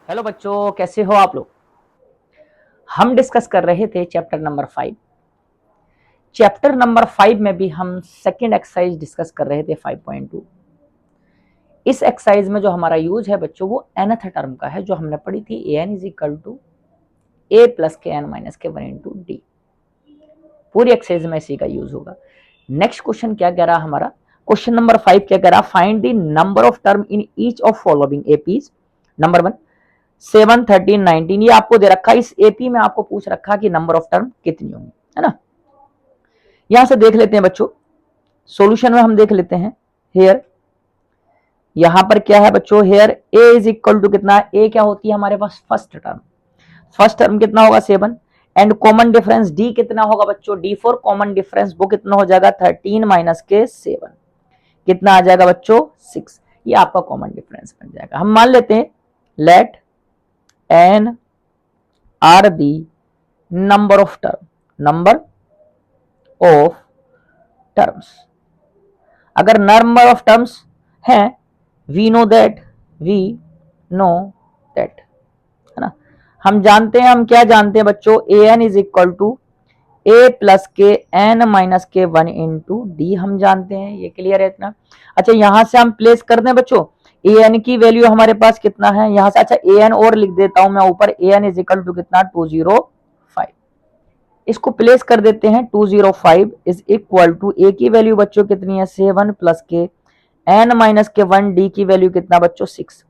Hello बच्चों, कैसे हो आप लोग। हम डिस्कस कर रहे थे चैप्टर नंबर 5। चैप्टर नंबर 5 में भी हम सेकंड एक्सरसाइज डिस्कस कर रहे थे 5.2। इस एक्सरसाइज में जो हमारा यूज है बच्चों वो nth टर्म का है, जो हमने पढ़ी थी an is equal to a plus के एन माइनस के 1 इंटू डी। पूरी एक्सरसाइज में इसी का यूज होगा। नेक्स्ट क्वेश्चन क्या कह रहा हमारा, क्वेश्चन नंबर 5 क्या कह रहा, find the number of term in each of following APs. Number 1 7, 13, 19, ये आपको दे रखा है। इस एपी में आपको पूछ रखा कि नंबर ऑफ टर्म कितनी होंगी, है ना। यहां से देख लेते हैं बच्चों, सॉल्यूशन में हम देख लेते हैं। हेयर यहां पर क्या है बच्चों, here a is equal to कितना, ए क्या होती है हमारे पास फर्स्ट टर्म। फर्स्ट टर्म कितना होगा 7, एंड कॉमन डिफरेंस डी कितना होगा बच्चों, डी फॉर कॉमन डिफरेंस वो कितना हो जाएगा 13 माइनस के 7, कितना आ जाएगा बच्चों 6। ये आपका कॉमन डिफरेंस बन जाएगा। हम मान लेते हैं let n are the number of term, number of terms. अगर नंबर ऑफ टर्म्स है वी नो दैट है ना। हम जानते हैं, हम क्या जानते हैं बच्चों, a n is equal to a plus के एन माइनस के 1 इंटू डी हम जानते हैं। ये क्लियर है इतना। अच्छा यहां से हम प्लेस कर दें बच्चों, ए एन की वैल्यू हमारे पास कितना है यहां से। अच्छा ए एन और लिख देता हूं मैं ऊपर, ए एन इज इक्वल टू कितना 205। इसको प्लेस कर देते हैं 205 इज इक्वल टू ए की वैल्यू बच्चों कितनी है 7 प्लस के एन माइनस के 1, डी की वैल्यू कितना बच्चों 6।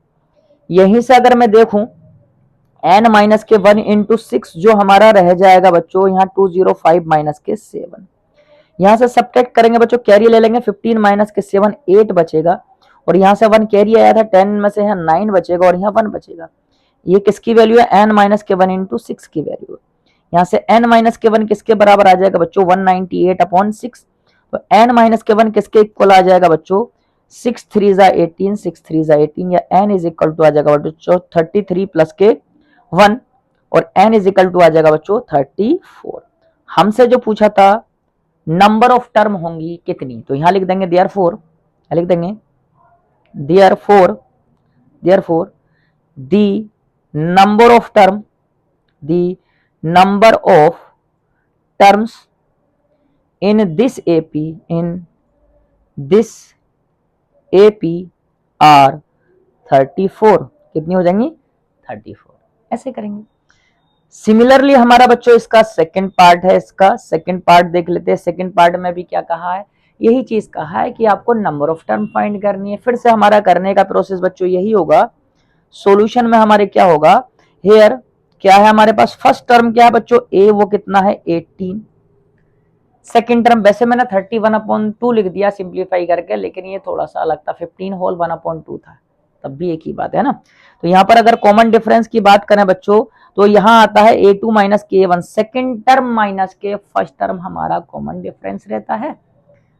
यहीं से अगर मैं देखूं एन माइनस के 1 इंटू 6 जो हमारा रह जाएगा बच्चों यहाँ 205 माइनस के 7। यहां से सब्ट्रैक्ट करेंगे बच्चों, कैरी ले लेंगे 15 माइनस के 7 8 बचेगा, और यहां से 1 कैरी आया था 10 में से है 9 बचेगा, और यहाँ 1 बचेगा। ये किसकी वैल्यू है, एन माइनस के 1 इंटू 6 की वैल्यू है। यहाँ से एन माइनस के 1 किसके बराबर आ जाएगा बच्चों 198 अपॉन 6। तो एन माइनस के 1 किसके इक्वल आ जाएगा बच्चों 6 3 जा 18, 6 3 जा 18, या एन इज इक्वल टू आ जाएगा बच्चों 33 प्लस के 1, और एन इज इक्वल टू आ जाएगा बच्चों 34। हमसे जो पूछा था नंबर ऑफ टर्म होंगी कितनी, तो यहां लिख देंगे देयरफॉर, लिख देंगे therefore therefore the number of term, the number of terms in this AP are 34। कितनी हो जाएंगी 34। ऐसे करेंगे। सिमिलरली हमारा बच्चों इसका सेकंड पार्ट है, इसका सेकंड पार्ट देख लेते हैं। सेकंड पार्ट में भी क्या कहा है, यही चीज कहा है कि आपको नंबर ऑफ टर्म फाइंड करनी है। फिर से हमारा करने का प्रोसेस बच्चों यही होगा। सॉल्यूशन में हमारे क्या होगा, हेयर क्या है हमारे पास, फर्स्ट टर्म क्या है बच्चों ए, वो कितना है 18। सेकंड टर्म वैसे मैंने 31/2 लिख दिया सिंप्लीफाई करके, लेकिन ये थोड़ा सा अलग था, 15 होल 1/2 था, तब भी एक ही बात है ना। तो यहाँ पर अगर कॉमन डिफरेंस की बात करें बच्चों, तो यहाँ आता है a2 माइनस के 1, सेकेंड टर्म माइनस के फर्स्ट टर्म हमारा कॉमन डिफरेंस रहता है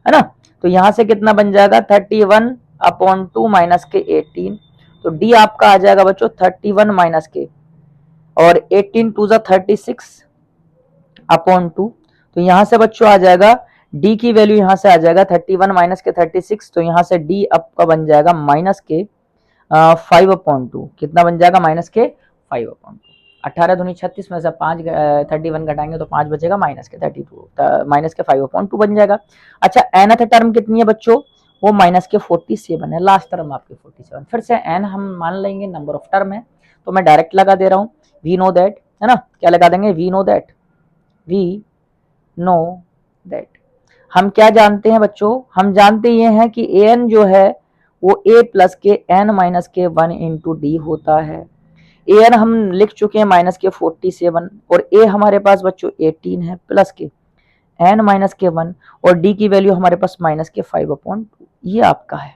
ना। तो यहाँ से कितना बन जाएगा 31/2 माइनस के 18, तो डी आपका आ जाएगा बच्चों 31 माइनस के, और 18 टू जा 36/2। तो यहां से बच्चों आ जाएगा डी की वैल्यू, यहां से आ जाएगा 31 माइनस के 36, तो यहां से डी आपका बन जाएगा माइनस के 5/2। कितना बन जाएगा माइनस के 5/2। 18 दूनी 36 में से 5 31 घटाएंगे तो 5 बचेगा, माइनस के 32 माइनस के 5/2 बन जाएगा। अच्छा nth टर्म कितनी है बच्चों, वो माइनस के 47 है, लास्ट टर्म आपके 47। फिर से n हम मान लेंगे नंबर ऑफ टर्म है, तो मैं डायरेक्ट लगा दे रहा हूँ, वी नो दैट, है ना। क्या लगा देंगे, we know that, we know that. हम क्या जानते हैं बच्चों, हम जानते ये हैं कि ए एन जो है वो ए प्लस के एन माइनस के 1 इंटू डी होता है। ए एन हम लिख चुके हैं माइनस के 47, और ए हमारे पास बच्चों 18 है, प्लस के एन माइनस के 1, और डी की वैल्यू हमारे पास माइनस के 5/2, ये आपका है।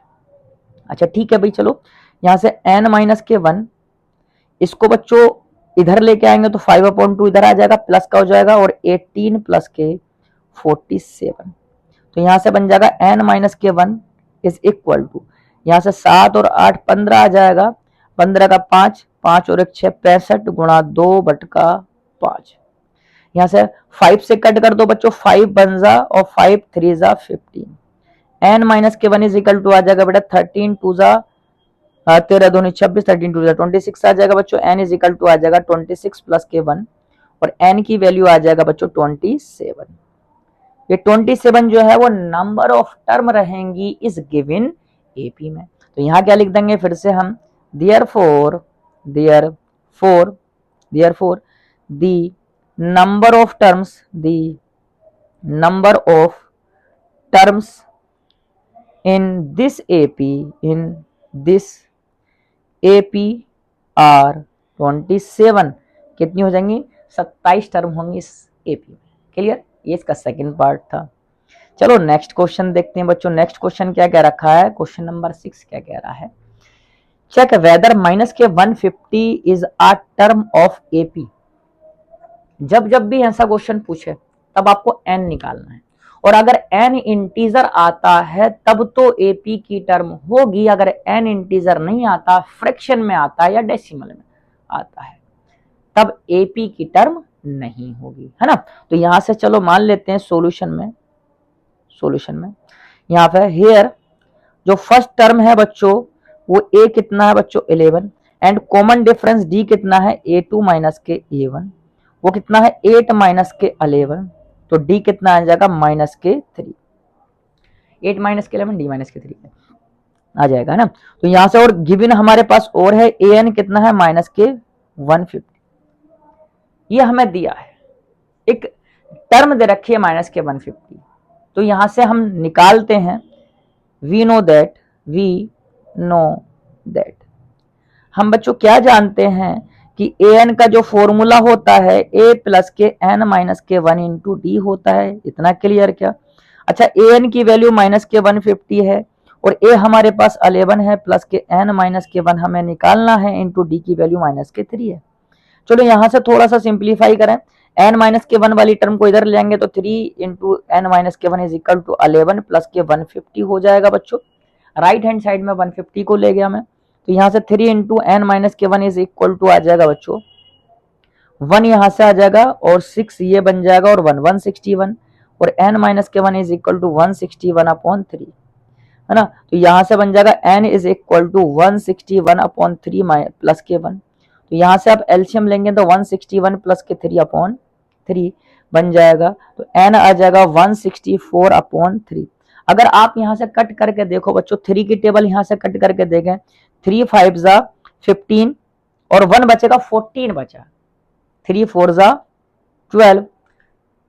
अच्छा ठीक है भाई, चलो यहां से एन माइनस के 1, इसको बच्चों इधर लेके आएंगे तो 5/2 इधर आ जाएगा, प्लस का हो जाएगा, और 18 प्लस के 47। तो यहां से बन जाएगा n माइनस के 1 इज इक्वल टू, यहां से 7 और 8 15 आ जाएगा, 15 का 5, 5 और 1 6 65 गुणा 2/5। यहां से 5 से कट कर दो बच्चों, 5 बन जा और 5 3 जा 15। n माइनस के 1 इज इक्वल टू आ जाएगा बेटा 13 2 जा 13 दूनी 26, 13 टू 26 आ जाएगा बच्चों। n इज इक्वल टू आ जाएगा 26 प्लस के 1 और n की वैल्यू आ जाएगा बच्चों 27। ये 27 जो है वो नंबर ऑफ टर्म रहेंगी इस गिवन एपी में। तो यहाँ क्या लिख देंगे फिर से हम, therefore the number of terms in this AP are 27। कितनी हो जाएंगी? 27 टर्म होंगी इस एपी में। क्लियर? ये इसका सेकंड पार्ट था। चलो नेक्स्ट क्वेश्चन देखते हैं बच्चों। नेक्स्ट क्वेश्चन क्या कह रखा है? क्वेश्चन नंबर 6 क्या कह रहा है? चेक वेदर माइनस के 150 is a term of AP. जब जब भी ऐसा क्वेश्चन पूछे तब आपको n निकालना है, और अगर n इंटीजर आता है तब तो एपी की टर्म होगी। अगर n इंटीजर नहीं आता, फ्रैक्शन में आता है या डेसिमल में आता है, तब एपी की टर्म नहीं होगी, है ना। तो यहां से चलो मान लेते हैं सॉल्यूशन में यहां पे हेयर जो फर्स्ट टर्म है बच्चों वो a कितना है बच्चों 11, एंड कॉमन डिफरेंस d कितना है a2 माइनस के a1, वो कितना है 8 माइनस के 11, तो d कितना आ जाएगा माइनस के 3। 8 माइनस के 11 d माइनस के 3 आ जाएगा ना। तो यहां से और गिवन हमारे पास और है an कितना है माइनस के 150। ये हमें दिया है, एक टर्म दे रखी है माइनस के 150। तो यहां से हम निकालते हैं वी नो दैट हम बच्चों क्या जानते हैं कि an का जो फॉर्मूला होता है a प्लस के n माइनस के 1 इंटू डी होता है। इतना क्लियर क्या? अच्छा, an की वैल्यू माइनस के 150 है और a हमारे पास 11 है, प्लस के n माइनस के 1 हमें निकालना है, इंटू डी की वैल्यू माइनस के 3 है। चलो यहां से थोड़ा सा सिंप्लीफाई करें, n माइनस के 1 वाली टर्म को इधर ले जाएंगे तो 3 इंटू n माइनस के 1 इज इक्वल टू 11 प्लस के 150 हो जाएगा बच्चों। राइट हैंड साइड में 150 को ले गया मैं, तो यहां से 3 इंटू n माइनस के 1 इज इक्वल टू आ जाएगा बच्चों 1 यहां से आ जाएगा और 6 ये बन जाएगा और 1 161, और n माइनस के 1 इज इक्वल टू 161 अपॉन 3, है ना। तो यहां से बन जाएगा n is equal to 161 upon 3 plus के 1। तो यहां से आप एलसीएम लेंगे तो 161 प्लस के 3 अपॉन 3 बन जाएगा, तो n आ जाएगा 164 अपॉन 3। अगर आप यहां से कट करके देखो बच्चों, 3 की टेबल यहां से कट करके देखें, 3 5 जा 15 और 1 बचेगा 14 बचा, 3 4 जा 12,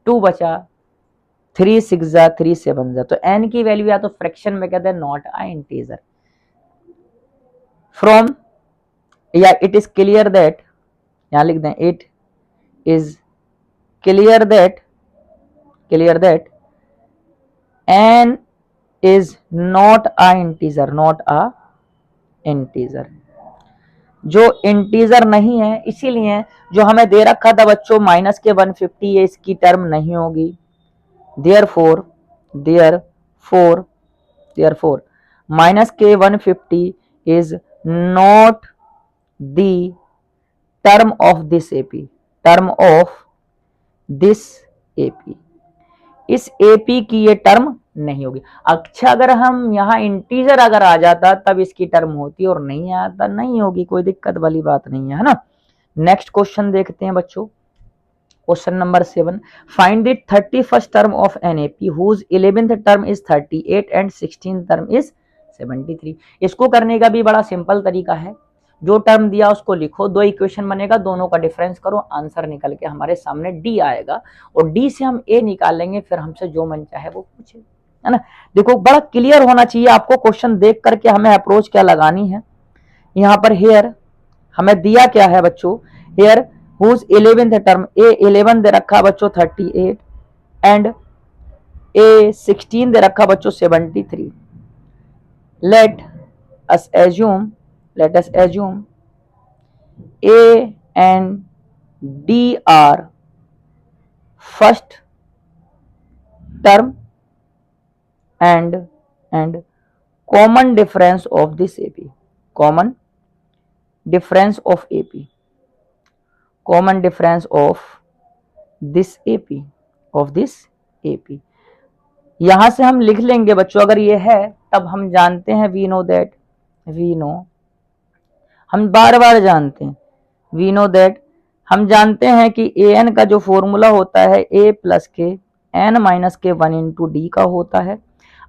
2 बचा, 3 6 जा 3 7 जा। तो n की वैल्यू या तो फ्रैक्शन में कहते हैं नॉट अ इंटीजर। फ्रॉम या इट इज क्लियर दैट, यहां लिख दें it is clear that n is not a integer, जो इंटीजर नहीं है, इसीलिए जो हमें दे रखा था बच्चों माइनस के 150 ये इसकी टर्म नहीं होगी। therefore माइनस के 150 is not the term of this AP, इस एपी की ये टर्म नहीं होगी। अच्छा, अगर हम यहाँ इंटीजर अगर आ जाता तब इसकी टर्म होती, और नहीं आता नहीं होगी, कोई दिक्कत वाली बात नहीं है ना। नेक्स्ट क्वेश्चन देखते हैं बच्चों, question number 7। Find the 31st term of an AP whose 11th term is 38 and 16th term is 73। इसको करने का भी बड़ा सिंपल तरीका है, जो टर्म दिया उसको लिखो, दो इक्वेशन बनेगा, दोनों का डिफरेंस करो, आंसर निकल के हमारे सामने डी आएगा, और डी से हम ए निकालेंगे, फिर हमसे जो मन चाहे वो पूछे, है ना। देखो बड़ा क्लियर होना चाहिए आपको, क्वेश्चन देख करके हमें अप्रोच क्या लगानी है। यहाँ पर हेयर हमें दिया क्या है बच्चों, हेयर हुज 11th टर्म, ए 11 दे रखा बच्चों 38 एंड ए 16 दे रखा बच्चों 73। Let us assume A and D are first term and common difference of this AP, common difference of this AP। यहां से हम लिख लेंगे बच्चों, अगर ये है तब हम जानते हैं वी नो हम बार बार जानते हैं, वी नो दैट, हम जानते हैं कि ए एन का जो फॉर्मूला होता है ए प्लस के एन माइनस के 1 इंटू डी का होता है।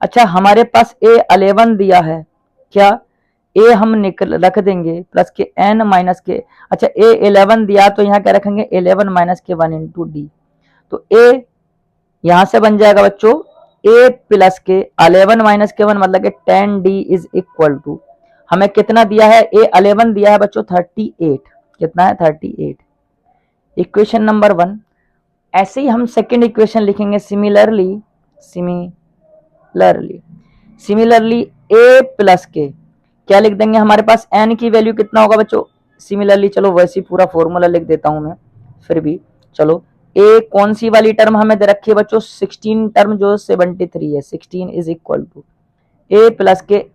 अच्छा हमारे पास ए 11 दिया है, क्या ए हम निकल रख देंगे प्लस के एन माइनस के, अच्छा ए 11 दिया तो यहाँ क्या रखेंगे 11 माइनस के 1 इंटू डी, तो ए यहां से बन जाएगा बच्चों ए प्लस के 11 माइनस के 1 मतलब कि 10 डी इज इक्वल टू, हमें कितना दिया है ए 11 दिया है बच्चों 38, कितना है 38, इक्वेशन नंबर 1। ऐसे ही हम सेकेंड इक्वेशन लिखेंगे सिमिलरली, सिमिलरली ए प्लस के क्या लिख देंगे, हमारे पास एन की वैल्यू कितना होगा बच्चों, सिमिलरली चलो वैसे ही पूरा फॉर्मूला लिख देता हूं मैं, फिर भी चलो ए कौन सी वाली टर्म हमें दे रखी है बच्चों 16 टर्म जो 73 है, 16 is equal to a plus के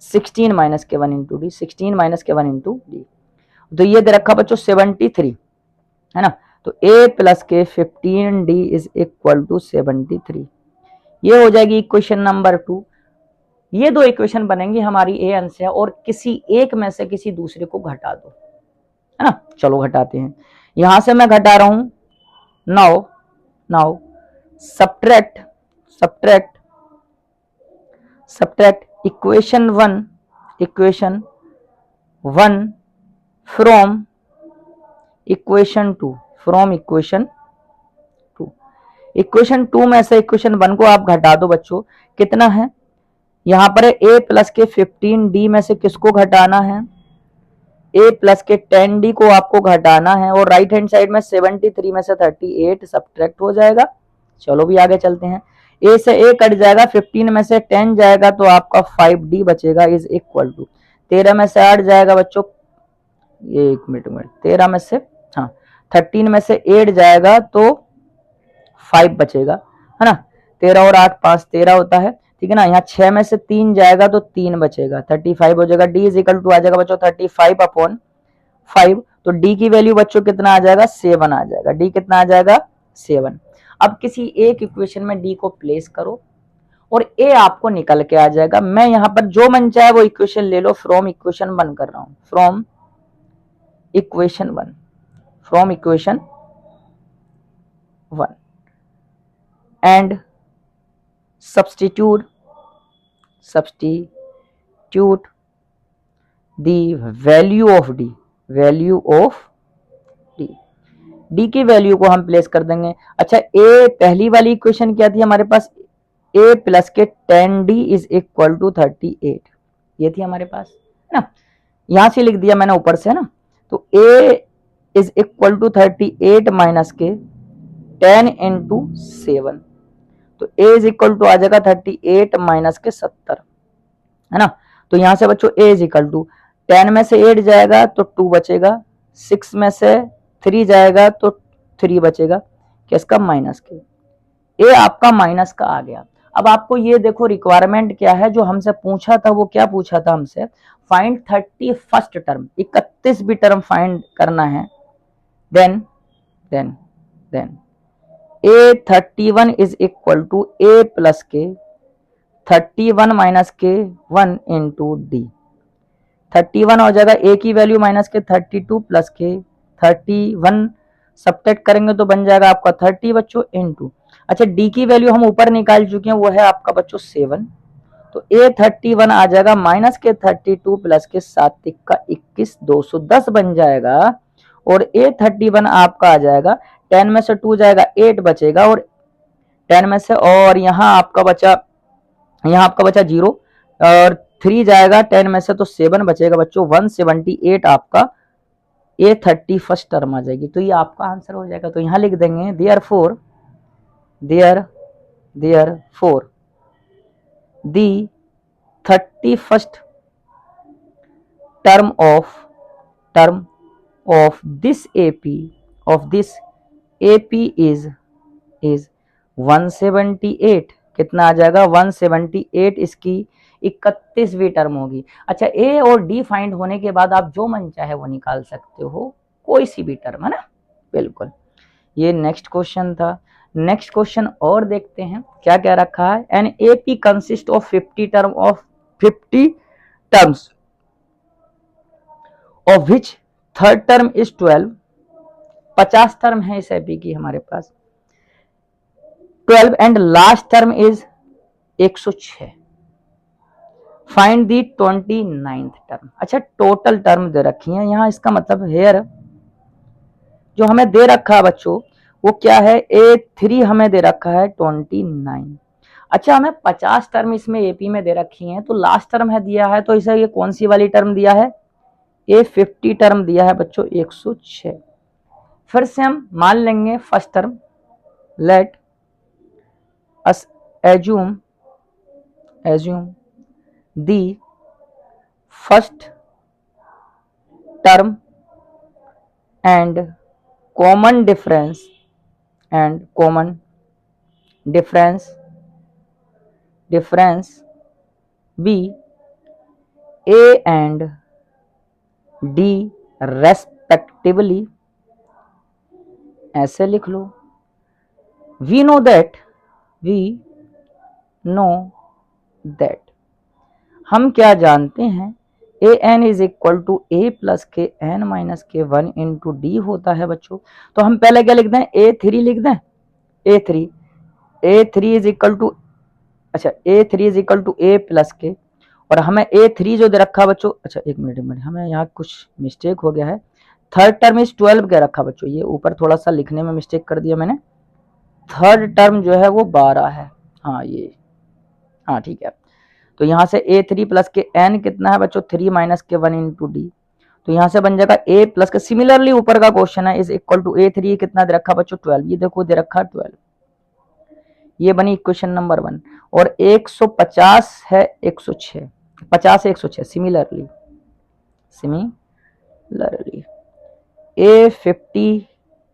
16 माइनस के 1 इंटू डी, 16 माइनस के 1 इंटू डी, तो ये दे रखा बच्चों 73 है ना, तो a प्लस के 15 डी इज इक्वल टू 73, ये हो जाएगी इक्वेशन नंबर 2। ये दो इक्वेशन बनेंगी हमारी ए एन से, और किसी एक में से किसी दूसरे को घटा दो, है ना, चलो घटाते हैं, यहां से मैं घटा रहा हूं, now subtract equation 1 from equation 2, equation 2 में से इक्वेशन 1 को आप घटा दो बच्चों, कितना है यहां पर ए प्लस के 15 डी में से किसको घटाना है, ए प्लस के 10 डी को आपको घटाना है, और राइट हैंड साइड में 73 में से 38 सब्ट्रैक्ट हो जाएगा। चलो भी आगे चलते हैं, ए से ए कट जाएगा, 15 में से 10 जाएगा तो आपका 5d बचेगा इज इक्वल टू, 13 में से 8 जाएगा बच्चों, ये एक मिनट 13 में से, हाँ 13 में से 8 जाएगा तो 5 बचेगा, है ना, 13 और 8 5 13 होता है, ठीक है ना, यहाँ 6 में से 3 जाएगा तो 3 बचेगा, 35 हो जाएगा, डी इज इक्वल टू आ जाएगा बच्चों 35 अपॉन 5, तो डी की वैल्यू बच्चों कितना आ जाएगा 7 आ जाएगा, डी कितना आ जाएगा 7। अब किसी एक इक्वेशन में डी को प्लेस करो और ए आपको निकल के आ जाएगा, मैं यहाँ पर जो मन चाहे वो इक्वेशन ले लो, फ्रॉम इक्वेशन 1 कर रहा हूं, from equation 1 and substitute the value of d, d की वैल्यू को हम प्लेस कर देंगे। अच्छा a पहली वाली इक्वेशन क्या थी हमारे पास, a प्लस के 10d इज इक्वल टू 38, ये थी हमारे पास, है ना, यहां से लिख दिया मैंने ऊपर से, है ना, तो a is equal to 38 minus के 10 इंटू 7, तो a इज इक्वल टू आ जाएगा 38 माइनस के 70, है ना, तो यहां से बच्चों a इज इक्वल टू 10 में से 8 जाएगा तो 2 बचेगा, 6 में से 3 जाएगा तो 3 बचेगा, किसका माइनस के, a आपका माइनस का आ गया। अब आपको ये देखो रिक्वायरमेंट क्या है जो हमसे पूछा था, वो क्या पूछा था हमसे, फाइंड 31st टर्म, 31वीं टर्म फाइंड करना है, then a31 is equal to a plus के 31 माइनस के 1 इंटू डी, 31 हो जाएगा a की वैल्यू माइनस के 32 प्लस के 31 सब्ट्रैक्ट करेंगे तो बन जाएगा आपका 30 बच्चों इंटू, अच्छा d की वैल्यू हम ऊपर निकाल चुके हैं वो है आपका बच्चों 7, तो a31 आ जाएगा माइनस के 32 प्लस के 7 का 21 210 बन जाएगा, और a31 आपका आ जाएगा 10 में से 2 जाएगा 8 बचेगा, और 10 में से, और यहाँ आपका बचा 0 और 3 जाएगा 10 में से तो 7 बचेगा बच्चों, 178 आपका a31st टर्म आ जाएगी, तो ये आपका आंसर हो जाएगा। तो यहाँ लिख देंगे therefore the 31st term of this AP is 178, कितना आ जाएगा 178, इसकी 31वीं टर्म होगी। अच्छा ए और डी फाइंड होने के बाद आप जो मन चाहे वो निकाल सकते हो, कोई सी भी टर्म, है ना, बिल्कुल। ये नेक्स्ट क्वेश्चन था, नेक्स्ट क्वेश्चन और देखते हैं क्या क्या रखा है, an AP consist of 50 terms of which third term is 12, 50 term है इस एपी की हमारे पास, 12 and last term is 106। Find the 29th term. अच्छा, टोटल टर्म दे रखी है यहाँ, इसका मतलब हेयर जो हमें दे रखा है बच्चों वो क्या है, A3 हमें दे रखा है 29। अच्छा, हमें 50 टर्म इसमें एपी में दे रखी हैं, तो लास्ट टर्म है दिया है, तो इसे ये कौन सी वाली टर्म दिया है, A50 टर्म दिया है बच्चों 106। फिर से हम मान लेंगे first term, let us assume the first term and common difference be A and D respectively। ऐसे लिख लो, we know that हम क्या जानते हैं, a n is equal to a plus के एन माइनस के 1 इंटू डी होता है बच्चों। तो हम पहले क्या लिख दें, A3 लिख दें, A3 इज इक्वल टू, अच्छा A3 is equal to a plus के, और हमें A3 जो दे रखा बच्चों, अच्छा एक मिनट हमें यहाँ कुछ मिस्टेक हो गया है, थर्ड टर्म इज 12 क्या रखा बच्चों, ये ऊपर थोड़ा सा लिखने में मिस्टेक कर दिया मैंने, थर्ड टर्म जो है वो 12 है, हाँ ये, हाँ ठीक है। तो यहाँ से A3 प्लस के n कितना है बच्चों, 3 माइनस के 1 इंटू डी, तो यहाँ से बन जाएगा A प्लस के, सिमिलरली ऊपर का क्वेश्चन है, इज इक्वल टू A3 कितना दे रखा बच्चों 12, ये देखो दे रखा 12, ये बनी इक्वेशन नंबर 1। और 150 है 106, 50 है 106, similarly A50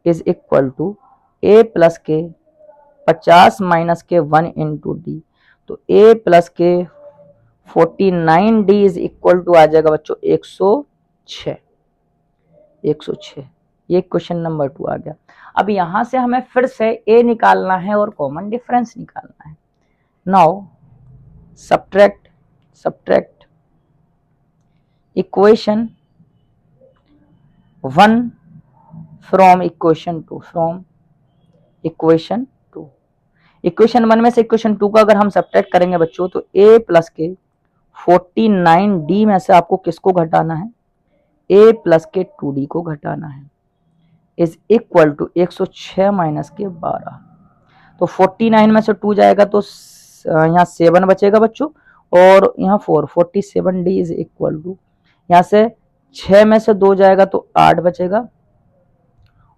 is equal to A plus के 50 माइनस के 1 इंटू डी, तो A प्लस के 49D इज इक्वल टू आ जाएगा बच्चों 106। ये क्वेश्चन नंबर 2 आ गया। अब यहां से हमें फिर से A निकालना है और कॉमन डिफरेंस निकालना है। Now subtract equation 1 from equation 2, equation 1 में से इक्वेशन 2 का अगर हम सब्ट्रैक्ट करेंगे बच्चों, तो A प्लस के 49D में से आपको किसको घटाना है, A प्लस के 2D को घटाना है, इज इक्वल टू 106 माइनस के 12। तो 49 में से 2 जाएगा तो यहाँ 7 बचेगा बच्चों, और यहाँ 4, 47D इज इक्वल टू, यहाँ से 6 में से 2 जाएगा तो 8 बचेगा,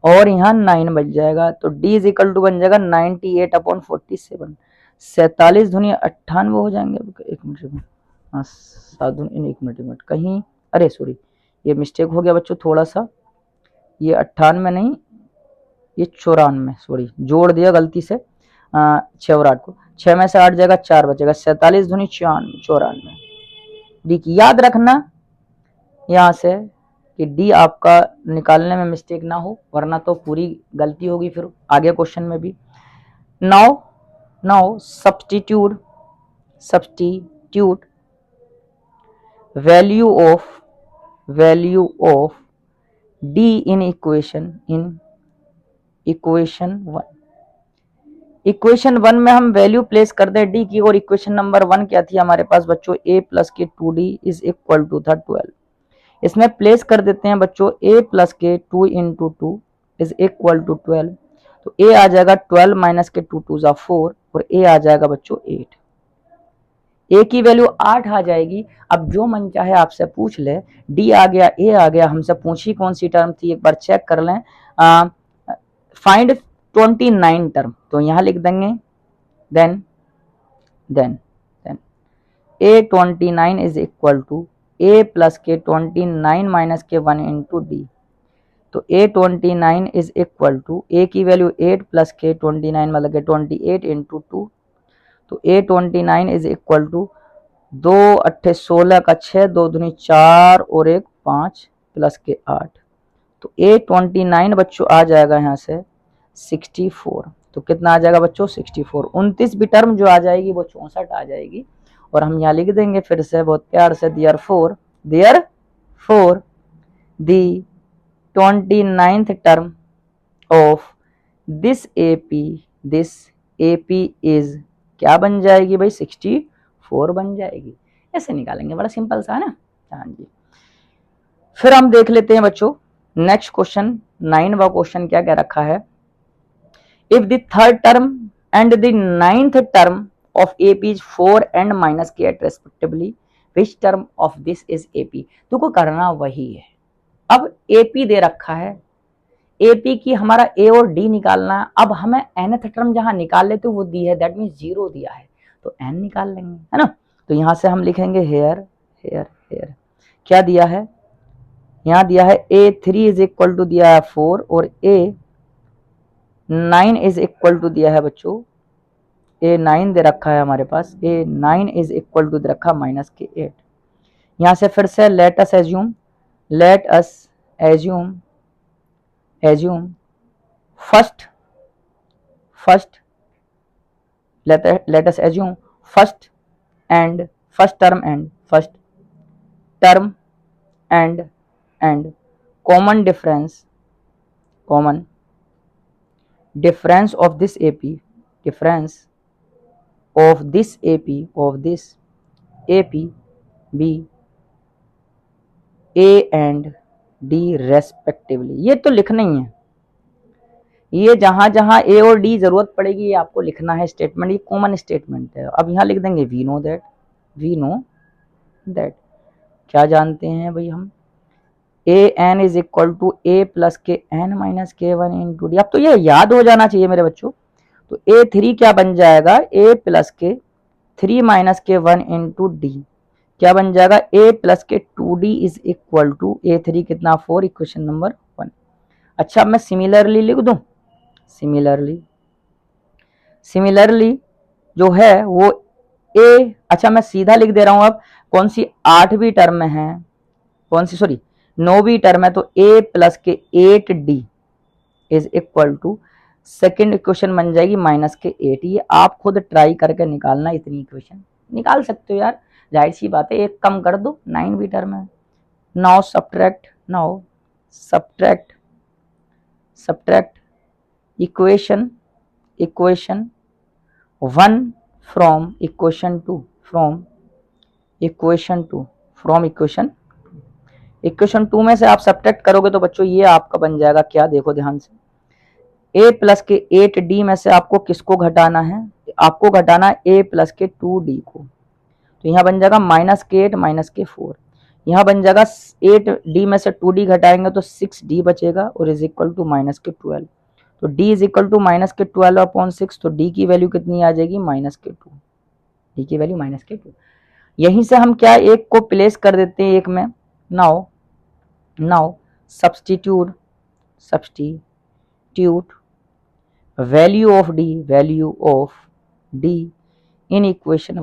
और यहाँ 9 बच जाएगा, तो D इज इक्वल टू बन जाएगा 98 अपॉन 47, 47 दूनी 98 हो जाएंगे। एक मिनट, हाँ 7 दूनी, एक मिनट कहीं, अरे सॉरी ये मिस्टेक हो गया बच्चों थोड़ा सा, ये 98 नहीं, ये 94, सॉरी जोड़ दिया गलती से 6 और 8 को, 6 में से 8 जाएगा 4 बचेगा, 47 दूनी 94। डी की याद रखना यहाँ से कि डी आपका निकालने में मिस्टेक ना हो, वरना तो पूरी गलती होगी फिर आगे क्वेश्चन में भी। Now substitute value of D in equation 1 में हम वैल्यू प्लेस कर दें डी की, और इक्वेशन नंबर 1 क्या थी हमारे पास बच्चों, A प्लस के 2D इज इक्वल टू था 12। इसमें प्लेस कर देते हैं बच्चों A प्लस के 2 इंटू 2 इज इक्वल टू 12, तो A आ जाएगा 12 माइनस के 2 2 जा 4, और A आ जाएगा बच्चों 8, A की वैल्यू 8 आ जाएगी। अब जो मन चाहे आपसे पूछ ले, D आ गया, A आ गया, हमसे पूछी कौन सी टर्म थी एक बार चेक कर लें, फाइंड 29 टर्म, तो यहाँ लिख देंगे then A29 is equal to A plus के 29 माइनस के 1 इंटू डी, तो A29 is equal to, A की वैल्यू 8 प्लस के 29 मतलब के 28 इंटू 2, तो A29 इज इक्वल टू 2 8 16 का 6, 2 दूनी 4 और 1 5 प्लस के 8, तो A29 बच्चों आ जाएगा यहाँ से 64। तो कितना आ जाएगा बच्चों 64। 29 भी टर्म जो आ जाएगी वो 64 आ जाएगी, और हम यहाँ लिख देंगे फिर से बहुत प्यार से, therefore the 29th term of this AP is क्या बन जाएगी भाई 64 बन जाएगी। ऐसे निकालेंगे, बड़ा सिंपल सा है ना। हाँ जी, फिर हम देख लेते हैं बच्चों नेक्स्ट क्वेश्चन 9वां क्वेश्चन क्या क्या रखा है। If the third term and the 9th term of AP is 4 and -k at respectively which term of this is AP। तुमको करना वही है। अब एपी दे रखा है, एपी की हमारा ए और डी निकालना है। अब हमें nth टर्म जहां निकाल लेते वो दी है, दैट मीन्स 0 दिया है तो n निकाल लेंगे, है ना। तो यहां से हम लिखेंगे हेयर हेयर हेयर, क्या दिया है, यहां दिया है A3 इज इक्वल टू दिया है 4 और A9 इज इक्वल टू दिया है बच्चों, A9 दे रखा है हमारे पास, A9 इज इक्वल टू दे रखा -k8। यहां से फिर से let us assume first let us assume first term and common difference of this AP B A and D respectively. ये तो लिखना ही है, ये जहां जहां ए और डी जरूरत पड़ेगी ये आपको लिखना है स्टेटमेंट, ये कॉमन स्टेटमेंट है। अब यहां लिख देंगे वी नो दैट क्या जानते हैं भाई हम, a n is equal to a plus के एन माइनस के वन इन टू डी। अब तो ये याद हो जाना चाहिए मेरे बच्चों। तो ए थ्री क्या बन जाएगा, ए प्लस के 3 माइनस के 1 इंटू डी क्या बन जाएगा, ए प्लस के 2d is equal to a three कितना 4, इक्वेशन नंबर 1। अच्छा मैं सिमिलरली लिख दूं, सिमिलरली जो है वो ए, अच्छा मैं सीधा लिख दे रहा हूं। अब कौन सी 8वीं टर्म है, कौन सी सॉरी 9वीं टर्म है, तो ए प्लस के 8d is equal to second equation बन जाएगी -8। ये आप खुद ट्राई करके निकालना, इतनी इक्वेशन निकाल सकते हो यार, जाहिर सी बात है, एक कम कर दो 9वीं टर्म है। Now subtract equation 1 from equation 2 equation 2 में से आप सब्ट्रैक्ट करोगे तो बच्चों ये आपका बन जाएगा क्या, देखो ध्यान से, a प्लस के 8d में से आपको किसको घटाना है, आपको घटाना है a प्लस के 2d को। तो यहाँ बन जाएगा -k8 -k4, यहाँ बन जाएगा 8d में से 2d घटाएंगे तो 6d बचेगा और इज इक्वल टू -k12। तो d is equal to -k12/6, तो d की वैल्यू कितनी आ जाएगी -k2, d की वैल्यू -k2। यहीं से हम क्या एक को प्लेस कर देते हैं एक में। Now substitute value of d in equation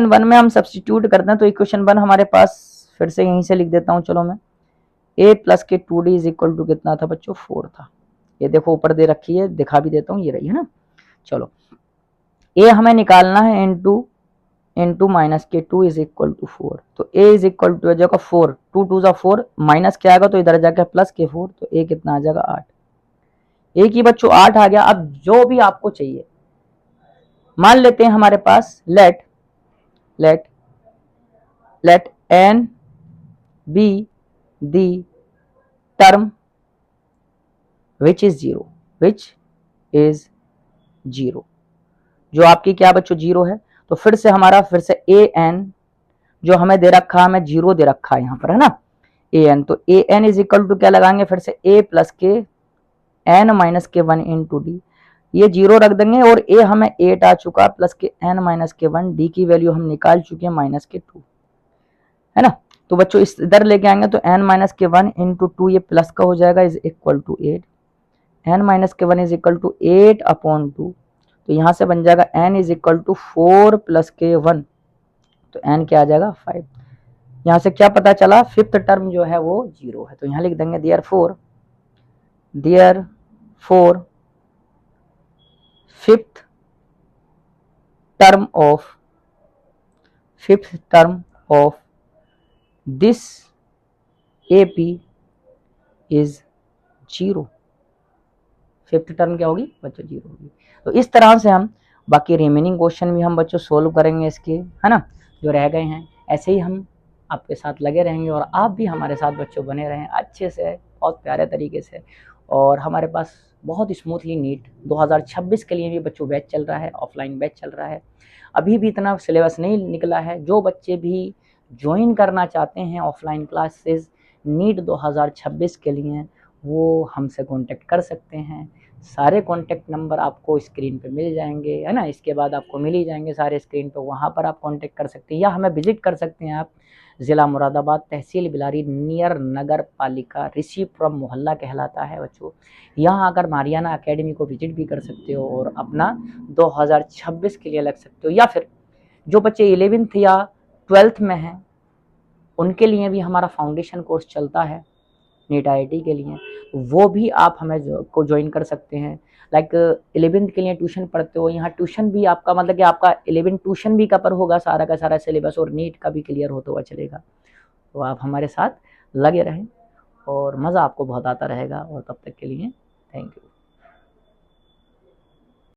1 में हम सब्स्टिट्यूट करते हैं तो इक्वेशन 1 हमारे पास, फिर से यहीं से लिख देता हूं चलो मैं, a प्लस के 2d इज इक्वल टू कितना था बच्चों 4 था। ये देखो ऊपर दे रखी है, दिखा भी देता हूं, ये रही है ना। चलो a हमें निकालना है into -k2 is equal to 4। तो a इज इक्वल टू जगह 4, 2 2 4 माइनस क्या आएगा तो इधर जाकर +k4, तो a कितना आ जाएगा 8। a की बच्चों 8 आ गया। अब जो भी आपको चाहिए मान लेते हैं हमारे पास late n be the term which is 0, जो आपकी क्या बच्चों 0 है। तो फिर से हमारा फिर से an जो हमें दे रखा है, हमें 0 दे रखा है यहाँ पर, है ना, an। तो an इज इक्वल टू क्या लगाएंगे फिर से a प्लस के n माइनस के 1 इंटू डी, ये 0 रख देंगे और a हमें 8 आ चुका प्लस के n माइनस के 1, डी की वैल्यू हम निकाल चुके हैं -k2, है ना। तो बच्चों इस इधर लेके आएंगे तो n माइनस के 1 इंटू 2 ये प्लस का हो जाएगा is equal to 8, n minus के 1 इज इक्वल टू 8/2। तो यहां से बन जाएगा n is equal to 4 plus के 1, तो n क्या आ जाएगा 5। यहां से क्या पता चला, फिफ्थ टर्म जो है वो 0 है। तो यहां लिख देंगे therefore fifth term of this AP is 0। Fifth term क्या होगी बच्चों 0 होगी। तो इस तरह से हम बाकी रिमेनिंग क्वेश्चन भी हम बच्चों सोल्व करेंगे इसके, है ना, जो रह गए हैं। ऐसे ही हम आपके साथ लगे रहेंगे और आप भी हमारे साथ बच्चों बने रहें अच्छे से, बहुत प्यारे तरीके से। और हमारे पास बहुत स्मूथली नीट 2026 के लिए भी बच्चों बैच चल रहा है, ऑफलाइन बैच चल रहा है। अभी भी इतना सिलेबस नहीं निकला है। जो बच्चे भी ज्वाइन करना चाहते हैं ऑफलाइन क्लासेस नीट 2026 के लिए, वो हमसे कांटेक्ट कर सकते हैं। सारे कांटेक्ट नंबर आपको स्क्रीन पे मिल जाएंगे, है ना, इसके बाद आपको मिल ही जाएंगे सारे स्क्रीन पे, वहाँ पर आप कांटेक्ट कर सकते हैं या हमें विजिट कर सकते हैं आप। ज़िला मुरादाबाद, तहसील बिलारी, नियर नगर पालिका, ऋषिपुरम मोहल्ला कहलाता है बच्चों। यहाँ आकर मारियाना अकेडमी को विजिट भी कर सकते हो और अपना 2026 के लिए लग सकते हो। या फिर जो बच्चे 11th या 12th में हैं उनके लिए भी हमारा फाउंडेशन कोर्स चलता है नीट IIT के लिए, वो भी आप हमें को ज्वाइन कर सकते हैं। लाइक 11th के लिए ट्यूशन पढ़ते हो, यहाँ ट्यूशन भी आपका मतलब कि आपका 11 ट्यूशन भी कवर होगा सारा का सारा सिलेबस, और नीट का भी क्लियर होता हुआ चलेगा। तो आप हमारे साथ लगे रहें और मज़ा आपको बहुत आता रहेगा। और तब तक के लिए थैंक यू।